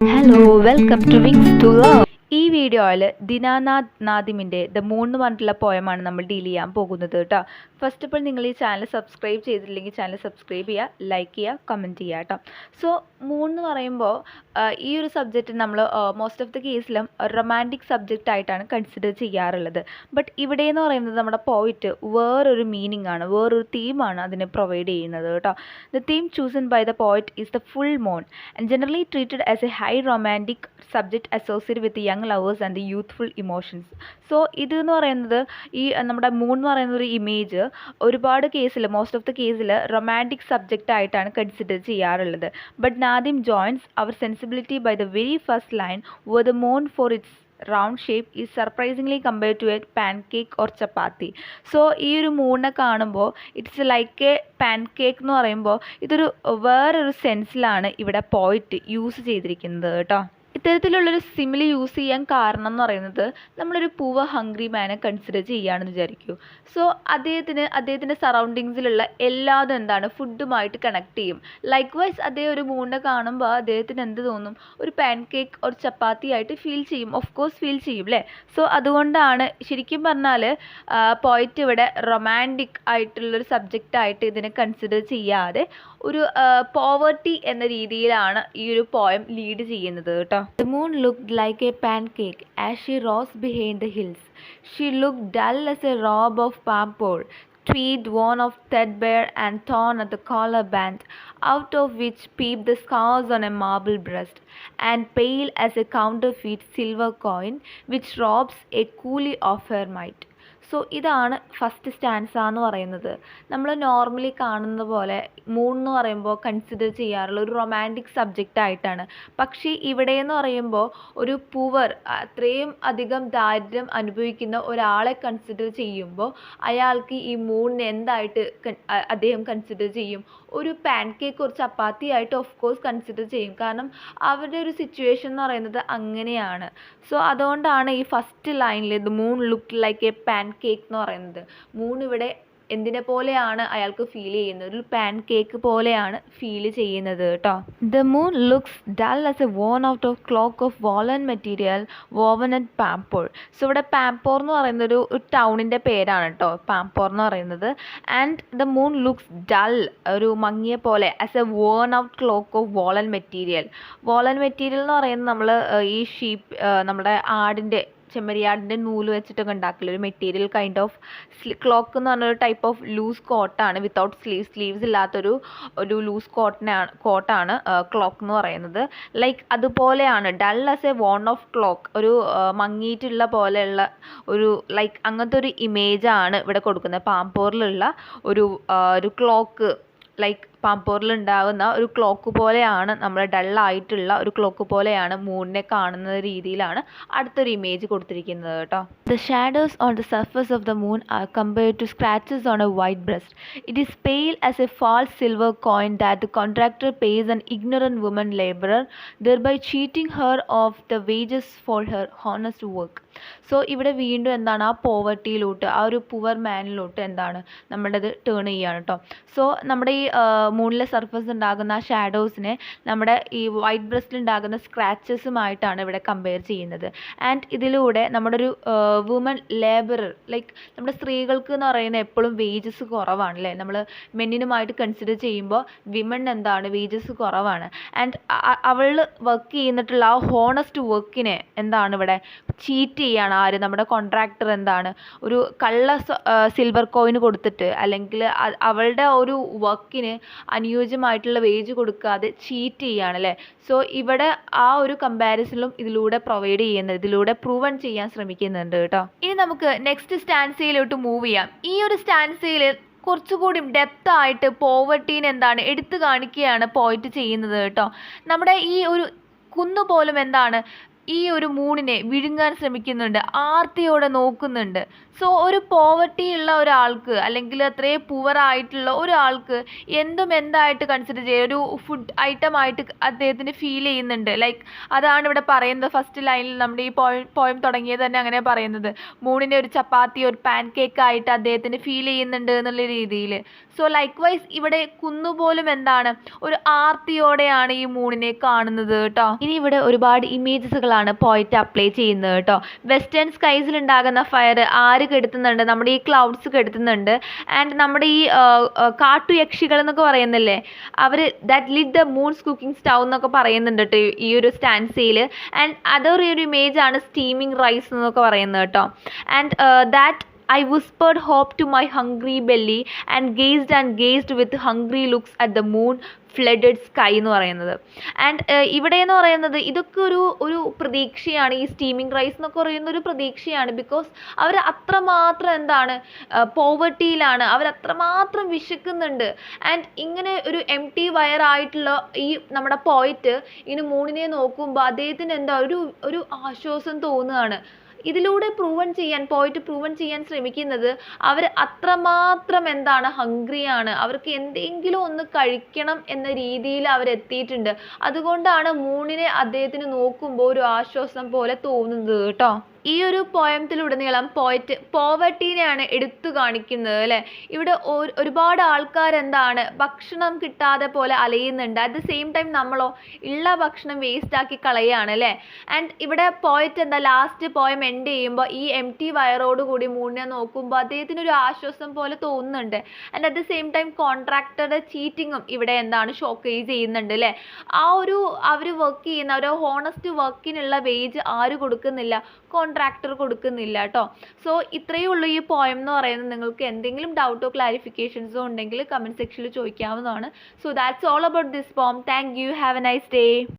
Hello welcome to Wings to Love. ഈ വീഡിയോയിൽ ദിനാനാഥ് നാദിമിൻ്റെ the moon എന്ന് പറഞ്ഞിട്ടുള്ള പോയമാണ് നമ്മൾ ഡീൽ ചെയ്യാൻ പോകുന്നത് കേട്ടോ. ഫസ്റ്റ് ഓഫ് ഓൾ നിങ്ങൾ ഈ ചാനൽ സബ്സ്ക്രൈബ് ചെയ്തിട്ടില്ലെങ്കിൽ ചാനൽ സബ്സ്ക്രൈബ് ചെയ്യുക, ലൈക്ക് ചെയ്യുക, കമൻറ്റ് ചെയ്യുക കേട്ടോ. സോ മൂൺ എന്ന് പറയുമ്പോൾ ഈ ഒരു സബ്ജക്റ്റ് നമ്മൾ മോസ്റ്റ് ഓഫ് ദി കേസിലും റൊമാൻറ്റിക് സബ്ജക്റ്റ് ആയിട്ടാണ് കൺസിഡർ ചെയ്യാറുള്ളത്. ബട്ട് ഇവിടെ എന്ന് പറയുന്നത് നമ്മുടെ പോയിറ്റ് വേറൊരു മീനിങ് ആണ്, വേറൊരു തീമാണ് അതിന് പ്രൊവൈഡ് ചെയ്യുന്നത് കേട്ടോ. The theme chosen by the poet is the full moon and generally treated as a high romantic subject associated with the young lovers and the youthful emotions. So ഇത് എന്ന് പറയുന്നത് ഈ നമ്മുടെ മൂൺ എന്ന് പറയുന്ന ഒരു ഇമേജ് ഒരുപാട് കേസിൽ മോസ്റ്റ് ഓഫ് ദ കേസിൽ റൊമാൻറ്റിക് സബ്ജക്റ്റ് ആയിട്ടാണ് കൺസിഡർ ചെയ്യാറുള്ളത്. But Nadim joins our sensibility by the very first line where the moon for its round shape is surprisingly compared to a pancake or chapati. So ഈ ഒരു മൂണിനെ കാണുമ്പോൾ it's like a pancake എന്ന് പറയുമ്പോൾ ഇതൊരു വേറൊരു സെൻസിലാണ് ഇവിടെ പോയിറ്റ് യൂസ് ചെയ്തിരിക്കുന്നത് കേട്ടോ. ഇത്തരത്തിലുള്ളൊരു സിമിലി യൂസ് ചെയ്യാൻ കാരണം എന്ന് പറയുന്നത് നമ്മളൊരു പൂവ ഹംഗ്രി മാനെ കൺസിഡർ ചെയ്യുകയാണെന്ന് വിചാരിക്കൂ. സോ അദ്ദേഹത്തിൻ്റെ സറൗണ്ടിങ്സിലുള്ള എല്ലാതും എന്താണ് ഫുഡുമായിട്ട് കണക്ട് ചെയ്യും. ലൈക്ക് വൈസ് അദ്ദേഹം ഒരു മൂണിനെ കാണുമ്പോൾ അദ്ദേഹത്തിന് എന്ത് തോന്നും, ഒരു പാൻ കേക്ക് ഒരു ചപ്പാത്തി ആയിട്ട് ഫീൽ ചെയ്യും, ഓഫ് കോഴ്സ് ഫീൽ ചെയ്യും അല്ലേ. സോ അതുകൊണ്ടാണ് ശരിക്കും പറഞ്ഞാൽ പോയിറ്റ് ഇവിടെ റൊമാൻറ്റിക് ആയിട്ടുള്ളൊരു സബ്ജക്റ്റായിട്ട് ഇതിനെ കൺസിഡർ ചെയ്യാതെ ഒരു പോവർട്ടി എന്ന രീതിയിലാണ് ഈ ഒരു പോയം ലീഡ് ചെയ്യുന്നത് കേട്ടോ. The moon looked like a pancake as she rose behind the hills. She looked dull as a robe of pampor, tweed worn of threadbare and torn at the collar band, out of which peeped the scars on a marble breast, and pale as a counterfeit silver coin which robs a coolie of her might. So ഇതാണ് first stanza എന്ന് പറയുന്നത്. നമ്മൾ normally കാണുന്ന പോലെ moon എന്ന് പറയുമ്പോൾ consider ചെയ്യാറുള്ള ഒരു റൊമാൻറ്റിക് സബ്ജക്റ്റ് ആയിട്ടാണ്. പക്ഷേ ഇവിടെ എന്ന് പറയുമ്പോൾ ഒരു പുവർ, അത്രയും അധികം ദാരിദ്ര്യം അനുഭവിക്കുന്ന ഒരാളെ കൺസിഡർ ചെയ്യുമ്പോൾ അയാൾക്ക് ഈ മൂണിനെ എന്തായിട്ട് അദ്ദേഹം കൺസിഡർ ചെയ്യും, ഒരു പാൻ കേക്ക് ഒരു ചപ്പാത്തി ആയിട്ട് ഓഫ് കോഴ്സ് കൺസിഡർ ചെയ്യും. കാരണം അവരുടെ ഒരു സിറ്റുവേഷൻ എന്ന് പറയുന്നത് അങ്ങനെയാണ്. സോ അതുകൊണ്ടാണ് ഈ ഫസ്റ്റ് ലൈനിൽ the moon look like a pancake എന്ന് പറയുന്നത്. മൂൺ ഇവിടെ എന്തിനെ പോലെയാണ് അയാൾക്ക് ഫീൽ ചെയ്യുന്നത്, ഒരു പാൻ കേക്ക് പോലെയാണ് ഫീൽ ചെയ്യുന്നത് കേട്ടോ. The moon looks dull as a worn out of cloak of woollen material woven at Pampore. So ഇവിടെ പാംപോർ എന്ന് പറയുന്ന ഒരു ടൗണിൻ്റെ പേരാണ് കേട്ടോ പാംപോർ എന്ന് പറയുന്നത്. And the moon looks dull, ഒരു മങ്ങിയ പോലെ, as a worn out cloak of woollen material. Woollen material എന്ന് പറയുന്നത് നമ്മൾ ഈ നമ്മുടെ ആടിൻ്റെ ചെമ്മരിയാടിൻ്റെ നൂല് വെച്ചിട്ടൊക്കെ ഉണ്ടാക്കില്ല ഒരു മെറ്റീരിയൽ കൈൻഡ് ഓഫ് ക്ലോക്ക് എന്ന് പറഞ്ഞൊരു ടൈപ്പ് ഓഫ് ലൂസ് കോട്ടാണ്, വിത്തൗട്ട് സ്ലീവ്സ് ഇല്ലാത്തൊരു ലൂസ് കോട്ടാണ് ക്ലോക്ക് എന്ന് പറയുന്നത്. ലൈക്ക് അതുപോലെയാണ് dull as a worn of cloak, ഒരു മങ്ങിയിട്ടുള്ള പോലെയുള്ള ഒരു ലൈക്ക് അങ്ങനത്തെ ഒരു ഇമേജാണ് ഇവിടെ കൊടുക്കുന്നത്. പാംപോറിലുള്ള ഒരു ക്ലോക്ക്, ലൈക്ക് പാംപോറിൽ ഉണ്ടാകുന്ന ഒരു ക്ലോക്ക് പോലെയാണ്, നമ്മൾ ഡള്ളായിട്ടുള്ള ഒരു ക്ലോക്ക് പോലെയാണ് മൂണിനെ കാണുന്ന രീതിയിലാണ് അടുത്തൊരു ഇമേജ് കൊടുത്തിരിക്കുന്നത് കേട്ടോ. The shadows on the surface of the moon are compared to scratches on a white breast. It is pale as a false silver coin that the contractor pays an ignorant woman labourer, thereby cheating her of the wages for her honest work. So ഇവിടെ വീണ്ടും എന്താണ് ആ പോവർട്ടിയിലോട്ട്, ആ ഒരു poor മാനിലോട്ട് എന്താണ് നമ്മുടേത് turn ചെയ്യുകയാണ് കേട്ടോ. സോ നമ്മുടെ ഈ മൂണിലെ സർഫസ് ഉണ്ടാകുന്ന ആ ഷാഡോസിനെ നമ്മുടെ ഈ വൈറ്റ് ബ്രസ്റ്റിൽ ഉണ്ടാകുന്ന സ്ക്രാച്ചസുമായിട്ടാണ് ഇവിടെ കമ്പയർ ചെയ്യുന്നത്. ആൻഡ് ഇതിലൂടെ നമ്മുടെ ഒരു വുമൻ ലേബറർ, ലൈക്ക് നമ്മുടെ സ്ത്രീകൾക്ക് എന്ന് പറയുന്നത് എപ്പോഴും വേജസ് കുറവാണ് അല്ലേ. നമ്മൾ മെന്നിനുമായിട്ട് കൺസിഡർ ചെയ്യുമ്പോൾ വിമൺ എന്താണ് വേജസ് കുറവാണ്. ആൻഡ് അവൾ വർക്ക് ചെയ്യുന്നിട്ടുള്ള ആ ഹോണസ്റ്റ് വർക്കിനെ എന്താണ് ഇവിടെ ചീറ്റ് ചെയ്യാണ് ആര്, നമ്മുടെ കോൺട്രാക്ടർ എന്താണ് ഒരു കള്ള സിൽവർ കോയിൻ കൊടുത്തിട്ട്, അല്ലെങ്കിൽ അവളുടെ ഒരു വർക്കിന് അനുയോജ്യമായിട്ടുള്ള വേജ് കൊടുക്കാതെ ചീറ്റ് ചെയ്യാണ് അല്ലേ. സോ ഇവിടെ ആ ഒരു കമ്പാരിസണിലും ഇതിലൂടെ പ്രൊവൈഡ് ചെയ്യുന്നത്, ഇതിലൂടെ പ്രൂവൺ ചെയ്യാൻ ശ്രമിക്കുന്നുണ്ട് കേട്ടോ. ഇനി നമുക്ക് നെക്സ്റ്റ് സ്റ്റാൻസയിലോട്ട് മൂവ് ചെയ്യാം. ഈ ഒരു സ്റ്റാൻസയിൽ കുറച്ചുകൂടി ഡെപ്ത് ആയിട്ട് പോവർട്ടീനെ എന്താണ് എടുത്തു കാണിക്കുകയാണ് പോയിന്റ് ചെയ്യുന്നത് കേട്ടോ. നമ്മുടെ ഈ ഒരു കുന്നുപോലും എന്താണ് ഈ ഒരു മൂണിനെ വിഴുങ്ങാൻ ശ്രമിക്കുന്നുണ്ട്, ആർത്തിയോടെ നോക്കുന്നുണ്ട്. സോ ഒരു പോവർട്ടി ഉള്ള ഒരാൾക്ക്, അല്ലെങ്കിൽ അത്രയും പുവർ ആയിട്ടുള്ള ഒരാൾക്ക് എന്തും എന്തായിട്ട് കൺസിഡർ ചെയ്യുക, ഒരു ഫുഡ് ഐറ്റം ആയിട്ട് അദ്ദേഹത്തിന് ഫീൽ ചെയ്യുന്നുണ്ട്. ലൈക്ക് അതാണ് ഇവിടെ പറയുന്നത്. ഫസ്റ്റ് ലൈനിൽ നമ്മുടെ ഈ പോയം തുടങ്ങിയത് തന്നെ അങ്ങനെ പറയുന്നത്, മൂണിനെ ഒരു ചപ്പാത്തി, ഒരു പാൻ കേക്ക് ആയിട്ട് അദ്ദേഹത്തിന് ഫീൽ ചെയ്യുന്നുണ്ട് എന്നുള്ള രീതിയിൽ. സോ ലൈക്ക് വൈസ് ഇവിടെ കുന്നുപോലും എന്താണ്, ഒരു ആർത്തിയോടെയാണ് ഈ മൂണിനെ കാണുന്നത് കേട്ടോ. ഇനി ഇവിടെ ഒരുപാട് ഇമേജസുകളാണ് പോയിറ്റ് അപ്ലൈ ചെയ്യുന്നത് കേട്ടോ. വെസ്റ്റേൺ സ്കൈസിൽ ഉണ്ടാകുന്ന ഫയർ ആര് കെടുത്തുന്നുണ്ട്? നമ്മുടെ ഈ ക്ലൗഡ്സ് കെടുത്തുന്നുണ്ട്. ആൻഡ് നമ്മുടെ ഈ കാട്ടുയക്ഷികൾ എന്നൊക്കെ പറയുന്നില്ലേ, അവർ that lit the moon's cooking stove എന്നൊക്കെ പറയുന്നുണ്ട് കേട്ടോ ഈ ഒരു സ്റ്റാൻസയിൽ. ആൻഡ് അതൊരു ഇമേജ് ആണ് സ്റ്റീമിങ് റൈസ് എന്നൊക്കെ പറയുന്നത് കേട്ടോ. And that I whispered hope to my hungry belly and gazed with hungry looks at the moon flooded sky എന്ന് പറയുന്നത്. ആൻഡ് ഇവിടെ എന്ന് പറയുന്നത് ഇതൊക്കെ ഒരു പ്രതീക്ഷയാണ്. ഈ സ്റ്റീമിങ് റൈസ് എന്നൊക്കെ പറയുന്ന ഒരു പ്രതീക്ഷയാണ്. ബിക്കോസ് അവർ അത്രമാത്രം എന്താണ്, പോവർട്ടിയിലാണ്, അവരത്രമാത്രം വിശക്കുന്നുണ്ട്. ആൻഡ് ഇങ്ങനെ ഒരു എംപ്റ്റി വയറായിട്ടുള്ള ഈ നമ്മുടെ പോയിറ്റ് ഇനി മൂണിനെ നോക്കുമ്പോൾ അദ്ദേഹത്തിന് എന്താ ഒരു ആശ്വാസം തോന്നുകയാണ്. ഇതിലൂടെ പോയിറ്റ് പ്രൂവൻ ചെയ്യാൻ ശ്രമിക്കുന്നത് അവർ അത്രമാത്രം എന്താണ്, ഹംഗ്രിയാണ്, അവർക്ക് എന്തെങ്കിലും ഒന്ന് കഴിക്കണം എന്ന രീതിയിൽ അവരെത്തിയിട്ടുണ്ട്. അതുകൊണ്ടാണ് മൂണിനെ അദ്ദേഹത്തിന് നോക്കുമ്പോൾ ഒരു ആശ്വാസം പോലെ തോന്നുന്നത് കേട്ടോ. ഈ ഒരു പോയത്തിലുടനീളം പോയിറ്റ് പോവർട്ടീനെയാണ് എടുത്തു കാണിക്കുന്നത് അല്ലേ. ഇവിടെ ഒരുപാട് ആൾക്കാർ എന്താണ്, ഭക്ഷണം കിട്ടാതെ പോലെ അലയുന്നുണ്ട്. അറ്റ് ദ സെയിം ടൈം നമ്മളോ ഉള്ള ഭക്ഷണം വേസ്റ്റ് ആക്കി കളയുകയാണ് അല്ലേ. ആൻഡ് ഇവിടെ പോയിറ്റ് എന്താ, ലാസ്റ്റ് പോയം എൻഡ് ചെയ്യുമ്പോൾ ഈ എംപ്റ്റി വയറോടുകൂടി മൂണിനെ നോക്കുമ്പോൾ അദ്ദേഹത്തിന് ഒരു ആശ്വാസം പോലെ തോന്നുന്നുണ്ട്. And at the same time കോൺട്രാക്ടറുടെ ചീറ്റിങ്ങും ഇവിടെ എന്താണ്, ഷോക്കേജ് ചെയ്യുന്നുണ്ട് അല്ലേ. അവർ വർക്ക് ചെയ്യുന്ന ഒരു ഹോണസ്റ്റ് വർക്കിനുള്ള വേജ് ആര് കൊടുക്കുന്നില്ല? കോൺട്രാക്ടർ കൊടുക്കുന്നില്ല കേട്ടോ. സോ ഇത്രയേ ഉള്ളൂ ഈ പോയം എന്ന് പറയുന്നത്. നിങ്ങൾക്ക് എന്തെങ്കിലും ഡൗട്ടോ ക്ലാരിഫിക്കേഷൻസോ ഉണ്ടെങ്കിൽ കമൻറ്റ് സെക്ഷനിൽ ചോദിക്കാവുന്നതാണ്. So that's all about this poem. Thank you. Have a nice day.